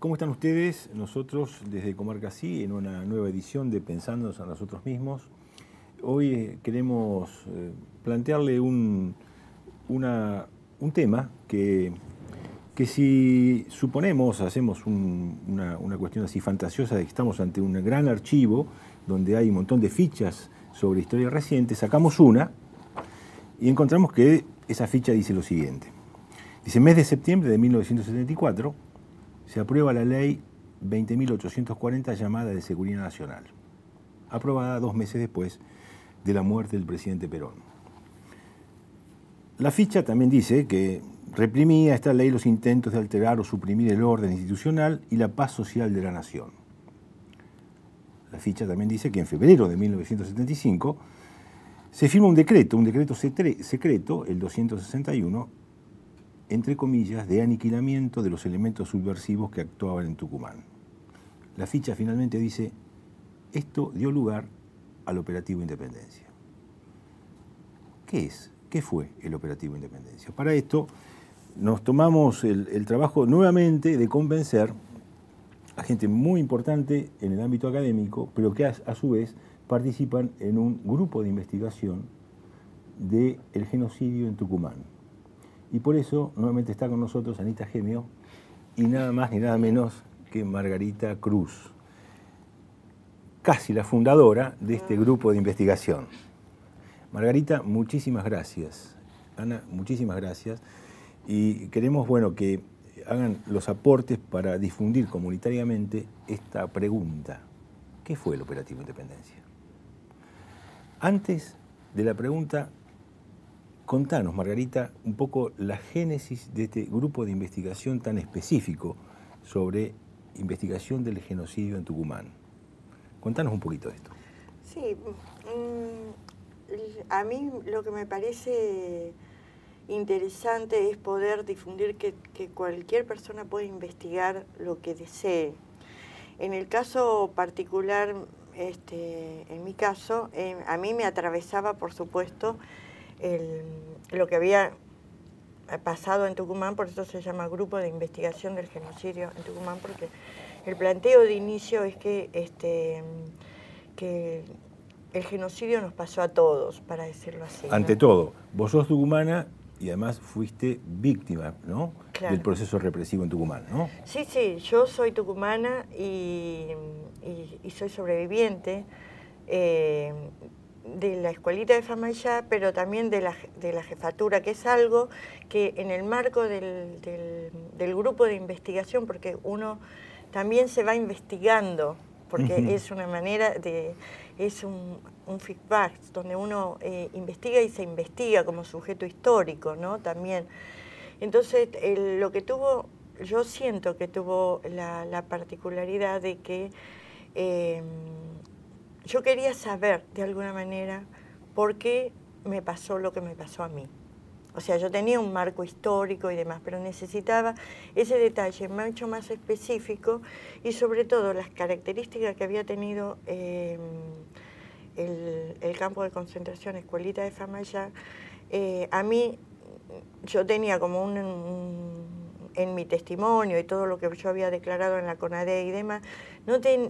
¿Cómo están ustedes? Nosotros desde Comarca Sí, en una nueva edición de Pensándonos a nosotros mismos. Hoy queremos plantearle un tema que si suponemos, hacemos una cuestión así fantasiosa de que estamos ante un gran archivo donde hay un montón de fichas sobre historia reciente, sacamos una y encontramos que esa ficha dice lo siguiente. Dice, mes de septiembre de 1974, se aprueba la ley 20.840 llamada de Seguridad Nacional, aprobada 2 meses después de la muerte del presidente Perón. La ficha también dice que reprimía esta ley los intentos de alterar o suprimir el orden institucional y la paz social de la nación. La ficha también dice que en febrero de 1975 se firma un decreto secreto, el 261, entre comillas, de aniquilamiento de los elementos subversivos que actuaban en Tucumán. La ficha finalmente dice, esto dio lugar al Operativo Independencia. ¿Qué es? ¿Qué fue el Operativo Independencia? Para esto nos tomamos el trabajo nuevamente de convencer a gente muy importante en el ámbito académico, pero que a su vez participan en un grupo de investigación del genocidio en Tucumán. Y por eso nuevamente está con nosotros Anita Gemio y nada más ni nada menos que Margarita Cruz, casi la fundadora de este grupo de investigación. Margarita, muchísimas gracias. Ana, muchísimas gracias. Y queremos, bueno, que hagan los aportes para difundir comunitariamente esta pregunta. ¿Qué fue el Operativo Independencia? Antes de la pregunta, contanos, Margarita, un poco la génesis de este grupo de investigación tan específico sobre investigación del genocidio en Tucumán. Contanos un poquito de esto. Sí, a mí lo que me parece interesante es poder difundir que cualquier persona puede investigar lo que desee. En el caso particular, en mi caso, a mí me atravesaba, por supuesto, lo que había pasado en Tucumán, por eso se llama Grupo de Investigación del Genocidio en Tucumán, porque el planteo de inicio es que el genocidio nos pasó a todos, para decirlo así, ¿no? Ante todo, vos sos tucumana y además fuiste víctima, ¿no? Claro. Del proceso represivo en Tucumán, ¿no? Sí, sí, yo soy tucumana y soy sobreviviente de la escuelita de Famayá, pero también de la jefatura, que es algo que en el marco del grupo de investigación, porque uno también se va investigando, porque es una manera es un feedback, donde uno investiga y se investiga como sujeto histórico, ¿no? También. Entonces, lo que tuvo, yo siento que tuvo la particularidad de que yo quería saber, de alguna manera, por qué me pasó lo que me pasó a mí. O sea, yo tenía un marco histórico y demás, pero necesitaba ese detalle mucho más específico y sobre todo las características que había tenido el campo de concentración Escuelita de Famayá. A mí, yo tenía como en mi testimonio y todo lo que yo había declarado en la CONADE y demás,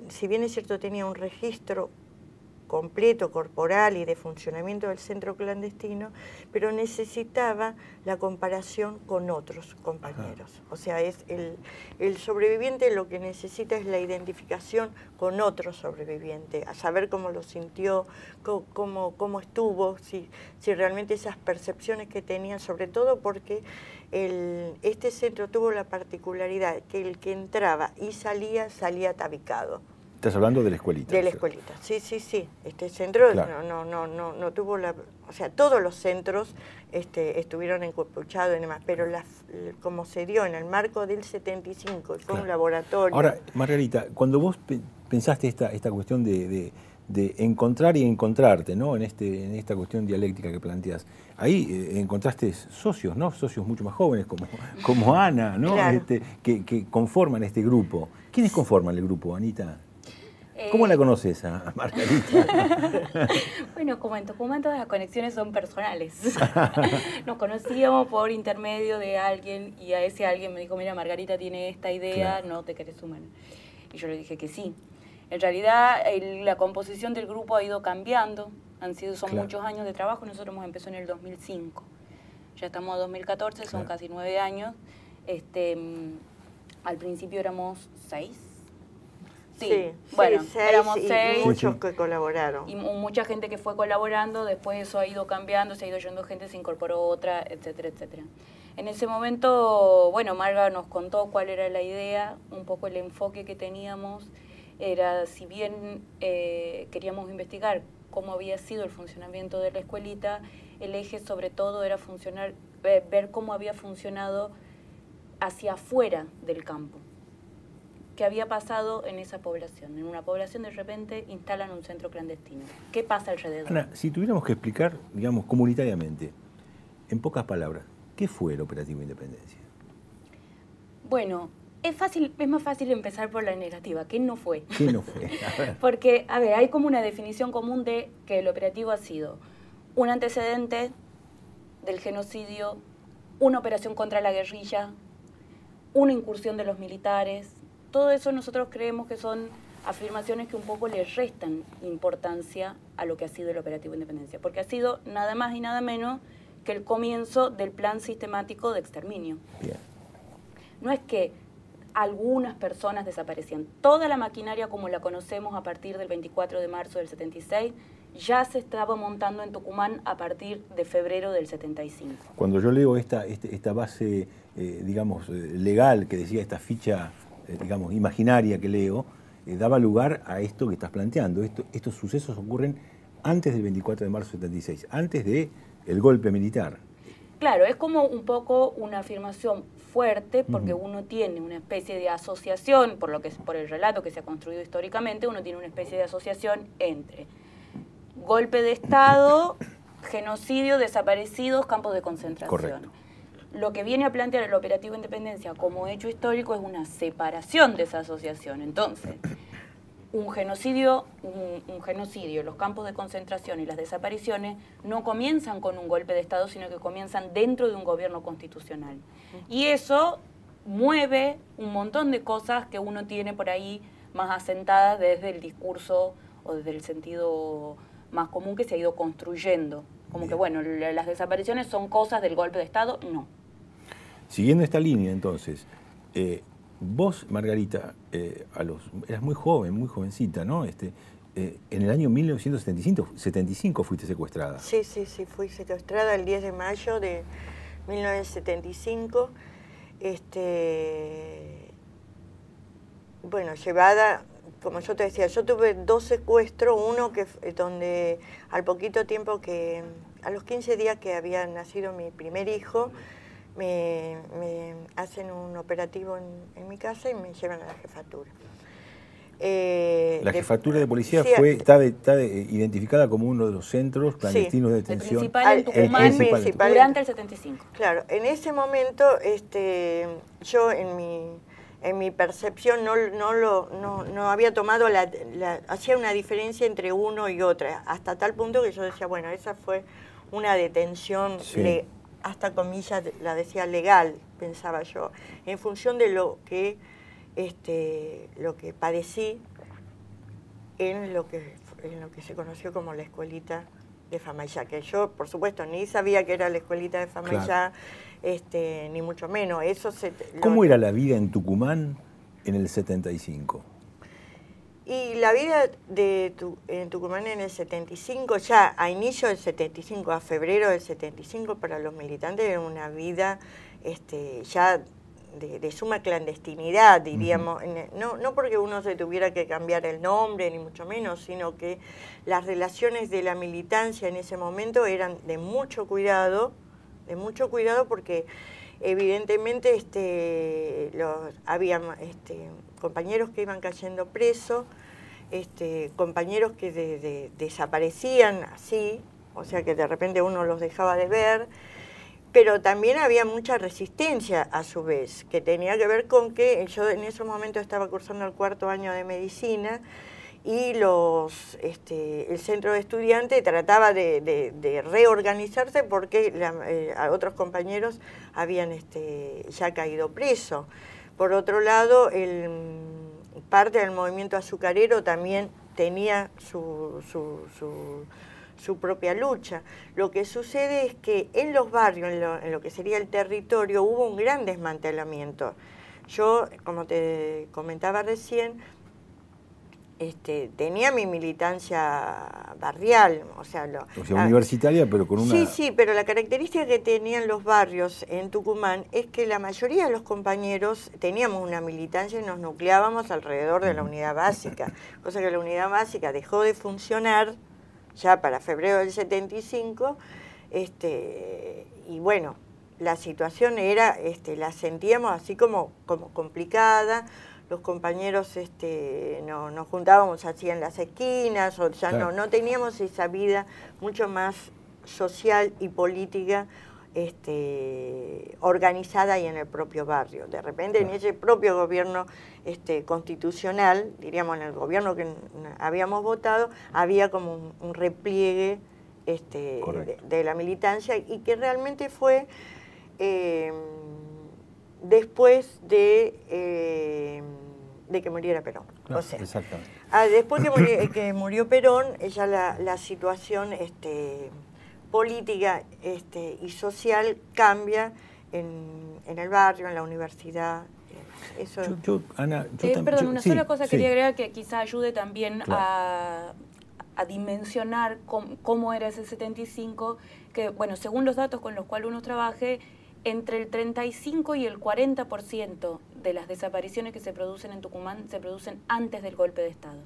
si bien es cierto tenía un registro completo, corporal y de funcionamiento del centro clandestino, pero necesitaba la comparación con otros compañeros. Ajá. O sea, el sobreviviente lo que necesita es la identificación con otro sobreviviente, a saber cómo lo sintió, cómo estuvo, si realmente esas percepciones que tenía, sobre todo porque este centro tuvo la particularidad que el que entraba y salía tabicado. Estás hablando de la escuelita. De la escuelita, sí, sí, sí. Este centro claro. no tuvo o sea, todos los centros estuvieron encapuchados y demás, pero como se dio en el marco del 75, fue claro. Un laboratorio. Ahora, Margarita, cuando vos pensaste esta cuestión de encontrar y encontrarte, ¿no? En esta cuestión dialéctica que planteas, ahí encontraste socios, ¿no? Socios mucho más jóvenes, como Ana, ¿no? Claro. Que conforman este grupo. ¿Quiénes conforman el grupo, Anita? ¿Cómo la conoces a Margarita? Bueno, como en Tucumán todas las conexiones son personales. Nos conocíamos por intermedio de alguien y a ese alguien me dijo, mira, Margarita tiene esta idea, claro, ¿no te querés sumar? Y yo le dije que sí. En realidad la composición del grupo ha ido cambiando, son claro, muchos años de trabajo, nosotros hemos empezado en el 2005. Ya estamos en 2014, son casi 9 años. Al principio éramos 6. Sí, bueno, sí, éramos 6. Y muchos que colaboraron. Y mucha gente que fue colaborando, después eso ha ido cambiando, se ha ido yendo gente, se incorporó otra, etcétera, etcétera. En ese momento, bueno, Marga nos contó cuál era la idea, un poco el enfoque que teníamos. Era, si bien queríamos investigar cómo había sido el funcionamiento de la escuelita, el eje sobre todo era ver cómo había funcionado hacia afuera del campo. ¿Qué había pasado en esa población? En una población de repente instalan un centro clandestino. ¿Qué pasa alrededor? Ana, si tuviéramos que explicar, digamos, comunitariamente, en pocas palabras, ¿qué fue el Operativo Independencia? Bueno, es más fácil empezar por la negativa. ¿Qué no fue? ¿Qué no fue? Porque, a ver, hay como una definición común de que el operativo ha sido un antecedente del genocidio, una operación contra la guerrilla, una incursión de los militares. Todo eso nosotros creemos que son afirmaciones que un poco le restan importancia a lo que ha sido el Operativo Independencia, porque ha sido nada más y nada menos que el comienzo del plan sistemático de exterminio. Bien. No es que algunas personas desaparecían. Toda la maquinaria como la conocemos a partir del 24 de marzo del 76 ya se estaba montando en Tucumán a partir de febrero del 75. Cuando yo leo esta base, digamos, legal que decía esta ficha, digamos, imaginaria que leo, daba lugar a esto que estás planteando. Estos sucesos ocurren antes del 24 de marzo del 76, antes del golpe militar. Claro, es como un poco una afirmación fuerte porque uno tiene una especie de asociación, por el relato que se ha construido históricamente, uno tiene una especie de asociación entre golpe de Estado, genocidio, desaparecidos, campos de concentración. Correcto. Lo que viene a plantear el Operativo Independencia como hecho histórico es una separación de esa asociación. Entonces, un genocidio, los campos de concentración y las desapariciones no comienzan con un golpe de Estado, sino que comienzan dentro de un gobierno constitucional. Y eso mueve un montón de cosas que uno tiene por ahí más asentadas desde el discurso o desde el sentido más común que se ha ido construyendo. Como que, bueno, las desapariciones son cosas del golpe de Estado, no. Siguiendo esta línea, entonces, vos, Margarita, eras muy joven, muy jovencita, ¿no? En el año 1975 fuiste secuestrada. Sí, fui secuestrada el 10 de mayo de 1975. Bueno, llevada, como yo te decía, yo tuve 2 secuestros, uno donde al poquito tiempo a los 15 días que había nacido mi primer hijo, me hacen un operativo en mi casa y me llevan a la jefatura. La jefatura de policía sí, está identificada como uno de los centros clandestinos de detención. El principal en Tucumán durante el 75. Claro, en ese momento yo en mi percepción no había tomado hacía una diferencia entre uno y otra, hasta tal punto que yo decía, bueno, esa fue una detención, hasta comillas la decía legal, pensaba yo, en función de lo que padecí en lo que se conoció como la escuelita de Famaillá, que yo, por supuesto, ni sabía que era la escuelita de Famaillá, claro, ni mucho menos. ¿Cómo era la vida en Tucumán en el 75? Y la vida en Tucumán en el 75, ya a inicio del 75, a febrero del 75, para los militantes era una vida ya de suma clandestinidad, diríamos. No porque uno se tuviera que cambiar el nombre, ni mucho menos, sino que las relaciones de la militancia en ese momento eran de mucho cuidado porque evidentemente había compañeros que iban cayendo presos, compañeros que desaparecían así, o sea que de repente uno los dejaba de ver, pero también había mucha resistencia a su vez, que tenía que ver con que yo en ese momento estaba cursando el 4º año de medicina y el centro de estudiantes trataba de reorganizarse porque otros compañeros habían ya caído presos. Por otro lado, parte del movimiento azucarero también tenía su propia lucha. Lo que sucede es que en los barrios, en lo que sería el territorio, hubo un gran desmantelamiento. Yo, como te comentaba recién, tenía mi militancia barrial, o sea, universitaria, pero con una... Sí, pero la característica que tenían los barrios en Tucumán es que la mayoría de los compañeros teníamos una militancia y nos nucleábamos alrededor de la unidad básica, cosa que la unidad básica dejó de funcionar ya para febrero del 75, y bueno, la situación era, la sentíamos así como complicada. Los compañeros nos juntábamos así en las esquinas, o ya claro. no teníamos esa vida mucho más social y política organizada y en el propio barrio. De repente claro. En ese propio gobierno constitucional, diríamos en el gobierno que habíamos votado, había como un repliegue de la militancia, y que realmente fue después de que muriera Perón. No, o sea, exactamente. Después que murió Perón, ya la situación política y social cambia en el barrio, en la universidad. Eso. Ana, perdón, una sola cosa quería agregar que quizá ayude también claro. a dimensionar cómo era ese 75, que bueno, según los datos con los cuales uno trabaje, entre el 35 y el 40% de las desapariciones que se producen en Tucumán se producen antes del golpe de Estado.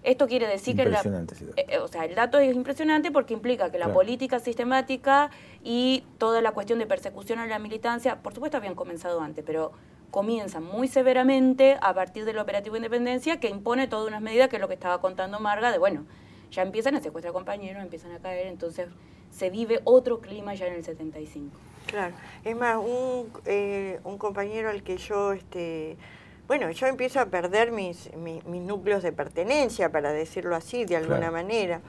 Esto quiere decir que el dato es impresionante porque implica que la claro. política sistemática y toda la cuestión de persecución a la militancia, por supuesto habían comenzado antes, pero comienzan muy severamente a partir del operativo Independencia, que impone todas unas medidas, que es lo que estaba contando Marga, de bueno, ya empiezan a secuestrar compañeros, empiezan a caer, entonces se vive otro clima ya en el 75. Claro, es más, un compañero al que yo, bueno, yo empiezo a perder mis núcleos de pertenencia, para decirlo así, de alguna claro. manera,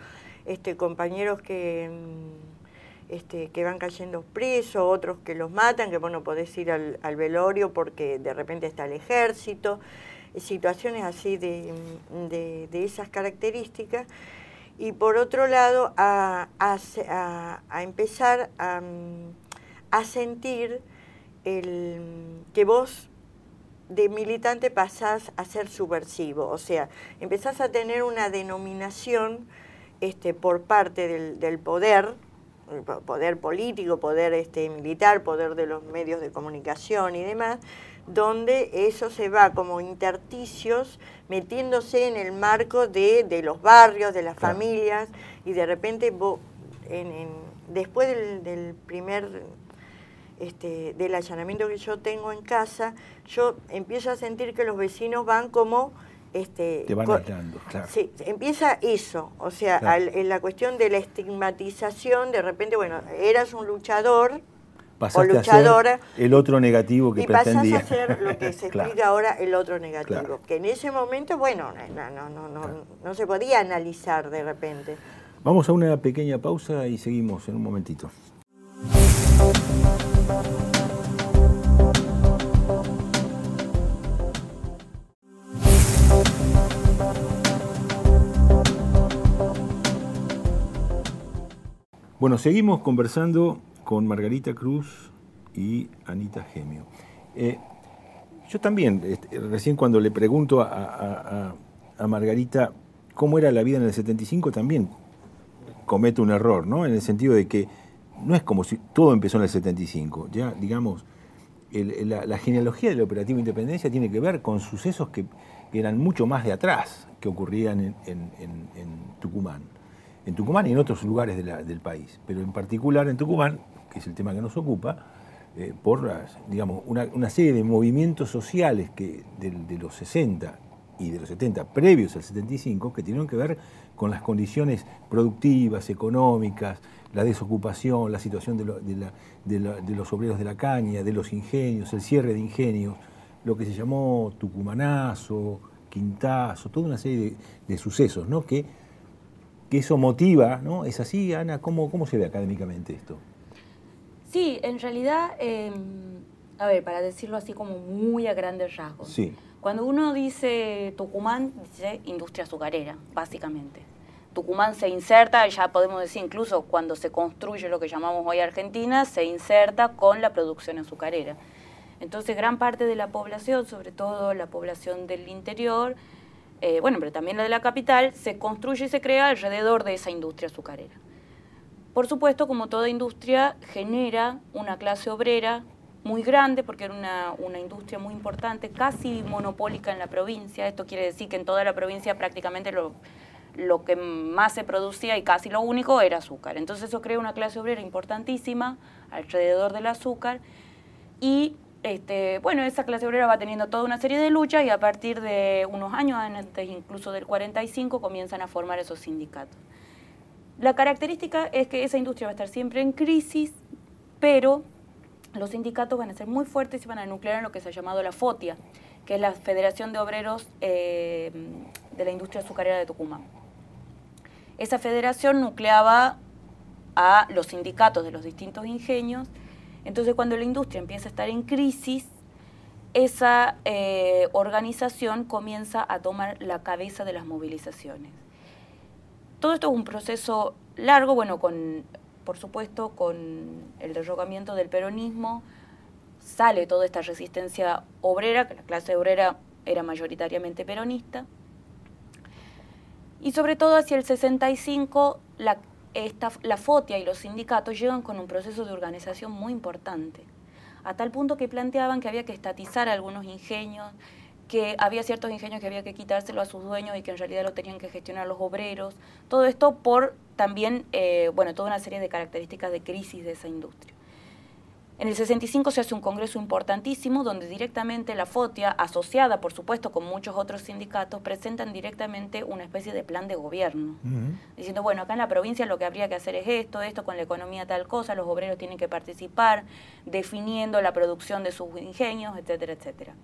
compañeros que van cayendo presos, otros que los matan, que bueno, podés ir al velorio porque de repente está el ejército, situaciones así de esas características. Y por otro lado, a empezar a sentir que vos de militante pasás a ser subversivo, o sea, empezás a tener una denominación por parte del poder político, poder militar, poder de los medios de comunicación y demás, donde eso se va como intersticios metiéndose en el marco de los barrios, de las claro. familias, y de repente vos, después del primer del allanamiento que yo tengo en casa, yo empiezo a sentir que los vecinos van como te van aislando, claro. Sí, empieza eso, o sea, claro. En la cuestión de la estigmatización, de repente, bueno, eras un luchador pasaste o luchadora, a ser el otro negativo que y pretendía. Y pasás a ser lo que se claro. explica ahora, el otro negativo, claro. que en ese momento, bueno, no se podía analizar de repente. Vamos a una pequeña pausa y seguimos en un momentito. Bueno, seguimos conversando con Margarita Cruz y Anita Gemio. Yo también, recién cuando le pregunto a Margarita cómo era la vida en el 75, también cometo un error, ¿no? En el sentido de que no es como si todo empezó en el 75. Ya, digamos, la genealogía del Operativo Independencia tiene que ver con sucesos que eran mucho más de atrás, que ocurrían en Tucumán. En Tucumán y en otros lugares del país, pero en particular en Tucumán, que es el tema que nos ocupa, por digamos, una serie de movimientos sociales que de los 60 y de los 70, previos al 75, que tienen que ver con las condiciones productivas, económicas, la desocupación, la situación de los obreros de la caña, de los ingenios, el cierre de ingenios, lo que se llamó Tucumanazo, Quintazo, toda una serie de sucesos, ¿no? Que eso motiva, ¿no? ¿Es así, Ana? ¿Cómo se ve académicamente esto? Sí, en realidad, a ver, para decirlo así como muy a grandes rasgos. Sí. Cuando uno dice Tucumán, dice industria azucarera, básicamente. Tucumán se inserta, ya podemos decir incluso cuando se construye lo que llamamos hoy Argentina, se inserta con la producción azucarera. Entonces gran parte de la población, sobre todo la población del interior, bueno, pero también la de la capital, se construye y se crea alrededor de esa industria azucarera. Por supuesto, como toda industria, genera una clase obrera muy grande, porque era una industria muy importante, casi monopólica en la provincia. Esto quiere decir que en toda la provincia prácticamente lo que más se producía y casi lo único era azúcar. Entonces eso crea una clase obrera importantísima alrededor del azúcar y bueno, esa clase obrera va teniendo toda una serie de luchas y a partir de unos años, antes incluso del 45, comienzan a formar esos sindicatos. La característica es que esa industria va a estar siempre en crisis, pero los sindicatos van a ser muy fuertes y van a nuclear en lo que se ha llamado la FOTIA, que es la Federación de Obreros de la Industria Azucarera de Tucumán. Esa federación nucleaba a los sindicatos de los distintos ingenios. Entonces, cuando la industria empieza a estar en crisis, esa organización comienza a tomar la cabeza de las movilizaciones. Todo esto es un proceso largo, bueno, por supuesto, con el derrocamiento del peronismo, sale toda esta resistencia obrera, que la clase obrera era mayoritariamente peronista, y sobre todo hacia el 65, la FOTIA y los sindicatos llegan con un proceso de organización muy importante, a tal punto que planteaban que había que estatizar algunos ingenios, que había ciertos ingenios que había que quitárselo a sus dueños y que en realidad lo tenían que gestionar los obreros. Todo esto por también, bueno, toda una serie de características de crisis de esa industria. En el 65 se hace un congreso importantísimo donde directamente la FOTIA, asociada por supuesto con muchos otros sindicatos, presentan directamente una especie de plan de gobierno, diciendo, bueno, acá en la provincia lo que habría que hacer es esto con la economía tal cosa, los obreros tienen que participar, definiendo la producción de sus ingenios, etcétera, etcétera.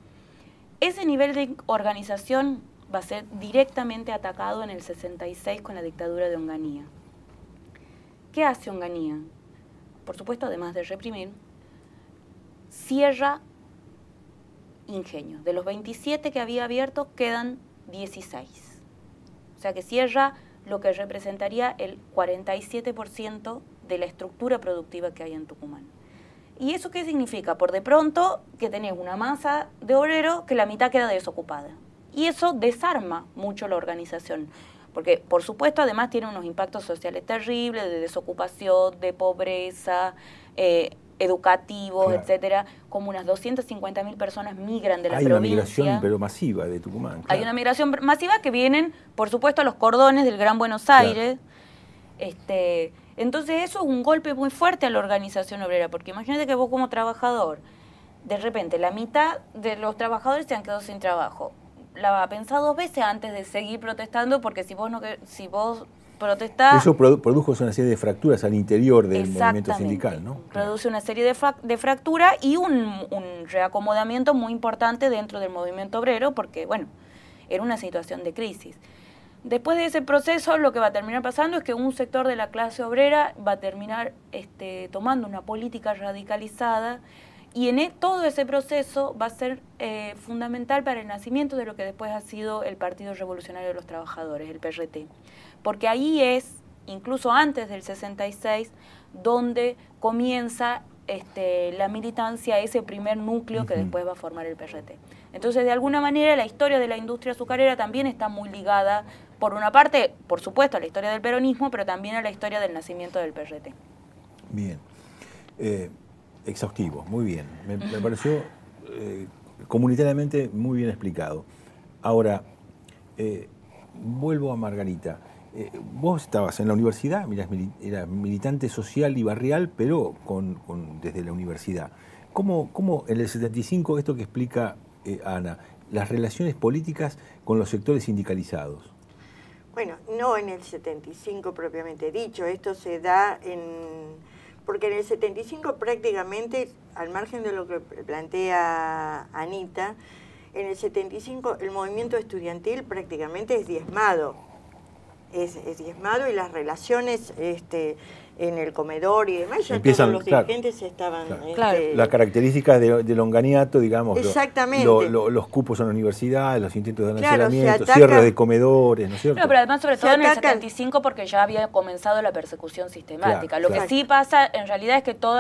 Ese nivel de organización va a ser directamente atacado en el 66 con la dictadura de Onganía. ¿Qué hace Onganía? Por supuesto, además de reprimir, cierra ingenios. De los 27 que había abierto, quedan 16. O sea que cierra lo que representaría el 47% de la estructura productiva que hay en Tucumán. ¿Y eso qué significa? Por de pronto que tenés una masa de obreros que la mitad queda desocupada. Y eso desarma mucho la organización. Porque, por supuesto, además tiene unos impactos sociales terribles, de desocupación, de pobreza, educativos, claro, etcétera. Como unas 250.000 personas migran de la provincia. Hay una migración, pero masiva, de Tucumán. Claro. Hay una migración masiva que vienen, por supuesto, a los cordones del Gran Buenos Aires. Claro. Entonces eso es un golpe muy fuerte a la organización obrera, porque imagínate que vos como trabajador, de repente la mitad de los trabajadores se han quedado sin trabajo. La va a pensar dos veces antes de seguir protestando, porque si vos protestás... Eso produjo una serie de fracturas al interior del movimiento sindical, ¿no? Produce una serie de fracturas y un reacomodamiento muy importante dentro del movimiento obrero, porque, bueno, era una situación de crisis. Después de ese proceso, lo que va a terminar pasando es que un sector de la clase obrera va a terminar tomando una política radicalizada, y en todo ese proceso va a ser fundamental para el nacimiento de lo que después ha sido el Partido Revolucionario de los Trabajadores, el PRT. Porque ahí es, incluso antes del 66, donde comienza la militancia, ese primer núcleo que después va a formar el PRT. Entonces, de alguna manera, la historia de la industria azucarera también está muy ligada, por una parte, por supuesto, a la historia del peronismo, pero también a la historia del nacimiento del PRT. Bien. Exhaustivo, muy bien. Me pareció comunitariamente muy bien explicado. Ahora, vuelvo a Margarita. Vos estabas en la universidad, eras militante social y barrial, pero desde la universidad. ¿Cómo en el 75, esto que explica Ana, las relaciones políticas con los sectores sindicalizados? Bueno, no en el 75 propiamente dicho, esto se da porque en el 75 prácticamente, al margen de lo que plantea Anita, en el 75 el movimiento estudiantil prácticamente es diezmado. Es diezmado y las relaciones en el comedor y demás, ya todos los dirigentes estaban... Claro. Las características de Longaniato, digamos, exactamente. Los cupos en la universidad, los intentos de claro, lanzamiento, cierre de comedores, ¿no es cierto? No, pero además sobre todo en el 75 porque ya había comenzado la persecución sistemática. Claro, Lo que sí pasa en realidad es que todo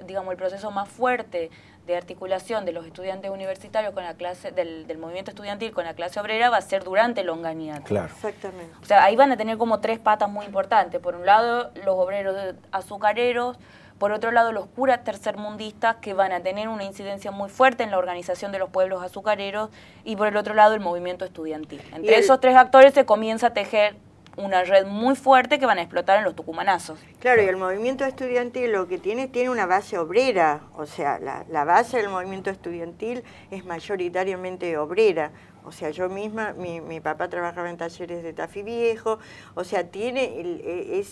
digamos, el proceso más fuerte de articulación de los estudiantes universitarios con la clase del movimiento estudiantil con la clase obrera va a ser durante Longaniato. Claro. Exactamente. O sea, ahí van a tener como tres patas muy importantes. Por un lado, los obreros azucareros, por otro lado, los curas tercermundistas que van a tener una incidencia muy fuerte en la organización de los pueblos azucareros y por el otro lado, el movimiento estudiantil. Entre esos tres actores se comienza a tejer una red muy fuerte que van a explotar en los tucumanazos. Claro, y el movimiento estudiantil lo que tiene una base obrera, o sea, la base del movimiento estudiantil es mayoritariamente obrera. O sea, yo misma, mi papá trabajaba en talleres de Tafí Viejo, o sea, tiene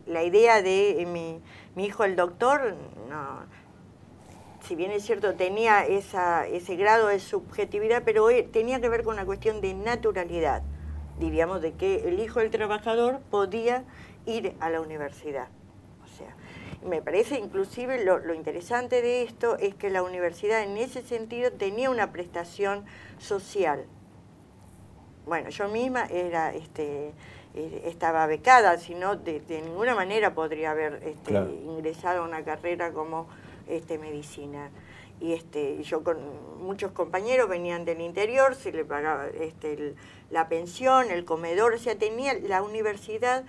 la idea de mi hijo el doctor, no, si bien es cierto, tenía ese grado de subjetividad, pero tenía que ver con una cuestión de naturalidad, diríamos, de que el hijo del trabajador podía ir a la universidad. O sea, me parece inclusive lo interesante de esto es que la universidad en ese sentido tenía una prestación social. Bueno, yo misma estaba becada, si no de ninguna manera podría haber claro, ingresado a una carrera como medicina. Y yo con muchos compañeros venían del interior, se le pagaba la pensión, el comedor, o sea, tenía la universidad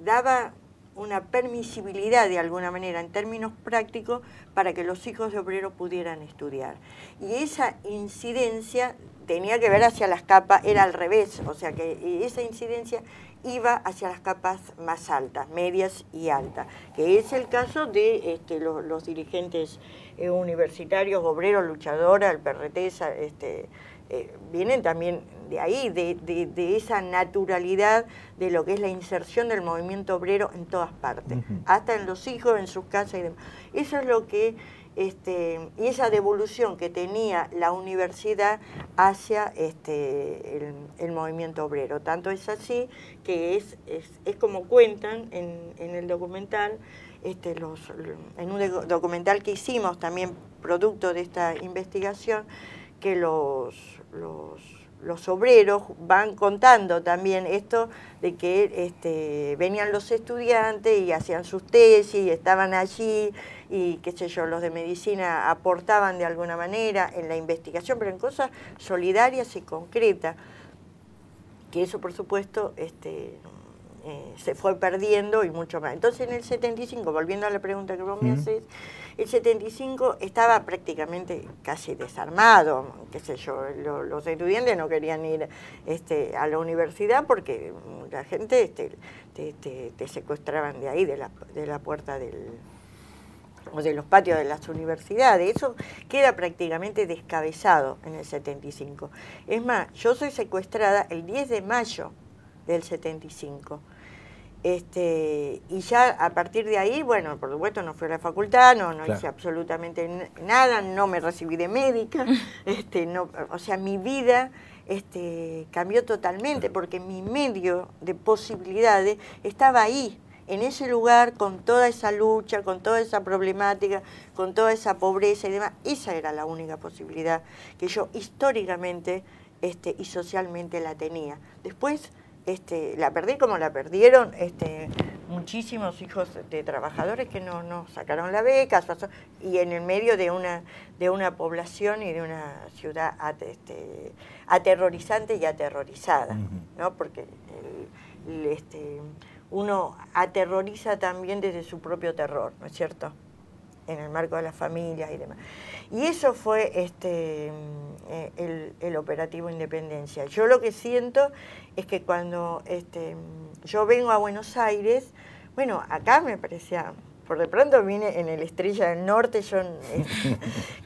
daba una permisibilidad de alguna manera en términos prácticos para que los hijos de obreros pudieran estudiar. Y esa incidencia tenía que ver hacia las capas, era al revés, o sea que esa incidencia iba hacia las capas más altas, medias y altas, que es el caso de los dirigentes universitarios, obreros, luchadoras, el PRT, vienen también de ahí, de esa naturalidad de lo que es la inserción del movimiento obrero en todas partes, hasta en los hijos, en sus casas y demás. Eso es lo que, y esa devolución que tenía la universidad hacia el movimiento obrero. Tanto es así que es como cuentan en el documental, en un documental que hicimos también producto de esta investigación, que los obreros van contando también esto de que venían los estudiantes y hacían sus tesis y estaban allí y qué sé yo, los de medicina aportaban de alguna manera en la investigación, pero en cosas solidarias y concretas, que eso por supuesto se fue perdiendo y mucho más. Entonces en el 75, volviendo a la pregunta que vos me haces, el 75 estaba prácticamente casi desarmado, qué sé yo, los estudiantes no querían ir a la universidad porque la gente te secuestraban de ahí, de la puerta o de los patios de las universidades. Eso queda prácticamente descabezado en el 75. Es más, yo soy secuestrada el 10 de mayo del 75. Y ya a partir de ahí, bueno, por supuesto no fui a la facultad, no claro, hice absolutamente nada, no me recibí de médica, no, o sea, mi vida cambió totalmente porque mi medio de posibilidades estaba ahí, en ese lugar, con toda esa lucha, con toda esa problemática, con toda esa pobreza y demás. Esa era la única posibilidad que yo históricamente y socialmente la tenía. Después la perdí como la perdieron muchísimos hijos de trabajadores que no sacaron la beca, y en el medio de una población y de una ciudad aterrorizante y aterrorizada, ¿no? Porque uno aterroriza también desde su propio terror, ¿no es cierto?, en el marco de las familias y demás. Y eso fue el operativo Independencia. Yo lo que siento es que cuando yo vengo a Buenos Aires, bueno, acá me parecía, por de pronto vine en el Estrella del Norte, yo,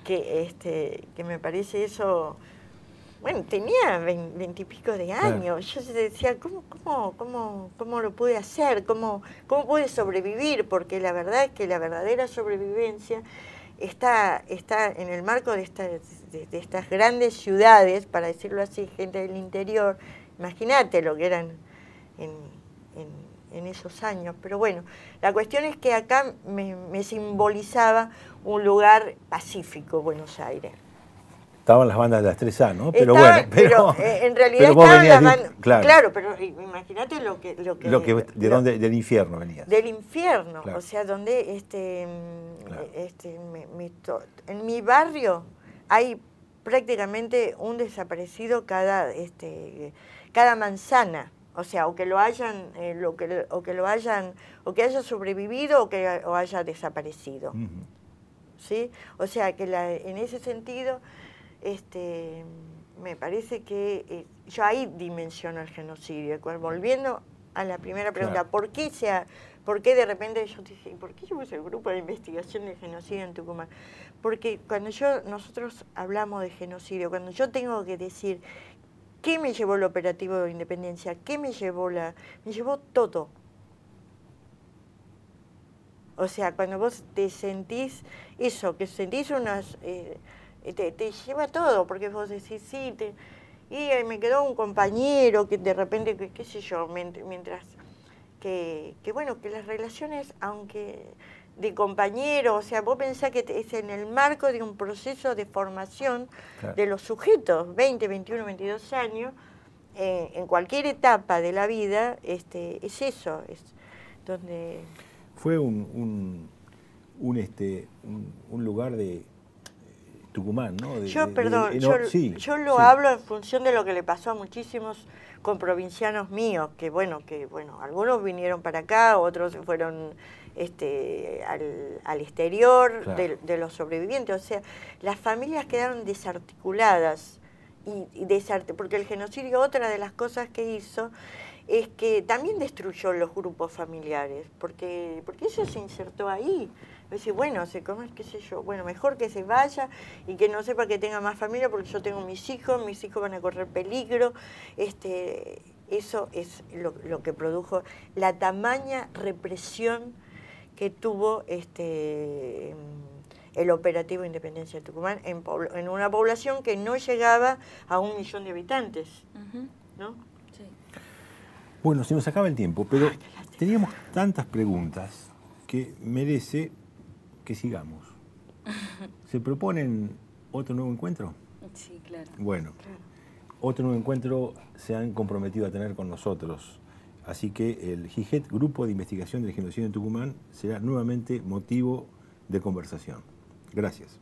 que me parece eso, bueno, tenía 20 y pico de años, yo decía, ¿cómo lo pude hacer? ¿Cómo pude sobrevivir? Porque la verdad es que la verdadera sobrevivencia está en el marco de estas grandes ciudades, para decirlo así, gente del interior. Imagínate lo que eran en esos años. Pero bueno, la cuestión es que acá me simbolizaba un lugar pacífico, Buenos Aires. Estaban las bandas de las 3A, ¿no? Pero en realidad estaban las bandas. Claro, pero imagínate lo que del infierno venías. Del infierno, claro. O sea, donde en mi barrio hay prácticamente un desaparecido cada manzana. O sea, o que haya sobrevivido o que haya desaparecido. ¿Sí? O sea, que en ese sentido, me parece que yo ahí dimensiono el genocidio. Volviendo a la primera pregunta, claro. ¿Por qué de repente yo dije, ¿por qué yo puse el grupo de investigación del genocidio en Tucumán? Porque cuando nosotros hablamos de genocidio, cuando yo tengo que decir ¿qué me llevó el operativo de Independencia? ¿Qué me llevó me llevó todo. O sea, cuando vos te sentís eso, que sentís te lleva todo, porque vos decís, sí, y me quedó un compañero que de repente, qué sé yo, mientras que bueno, que las relaciones, aunque de compañero, o sea, vos pensás que es en el marco de un proceso de formación, claro, de los sujetos, 20, 21, 22 años, en cualquier etapa de la vida, es eso, es donde... Fue un lugar de Tucumán, ¿no? Yo lo hablo en función de lo que le pasó a muchísimos comprovincianos míos, que bueno, algunos vinieron para acá, otros fueron al exterior, claro, de los sobrevivientes. O sea, las familias quedaron desarticuladas, porque el genocidio, otra de las cosas que hizo, es que también destruyó los grupos familiares, porque eso se insertó ahí. Decir, bueno, qué sé yo, bueno, mejor que se vaya y que no sepa que tenga más familia, porque yo tengo mis hijos van a correr peligro. Eso es lo que produjo la tamaña represión que tuvo el operativo Independencia de Tucumán en una población que no llegaba a 1 millón de habitantes, ¿no? Sí. Bueno, se nos acaba el tiempo, pero teníamos tantas preguntas que merece que sigamos. ¿Se proponen otro nuevo encuentro? Sí, claro. Bueno, claro, otro nuevo encuentro se han comprometido a tener con nosotros. Así que el GIGET, Grupo de Investigación del Genocidio en Tucumán, será nuevamente motivo de conversación. Gracias.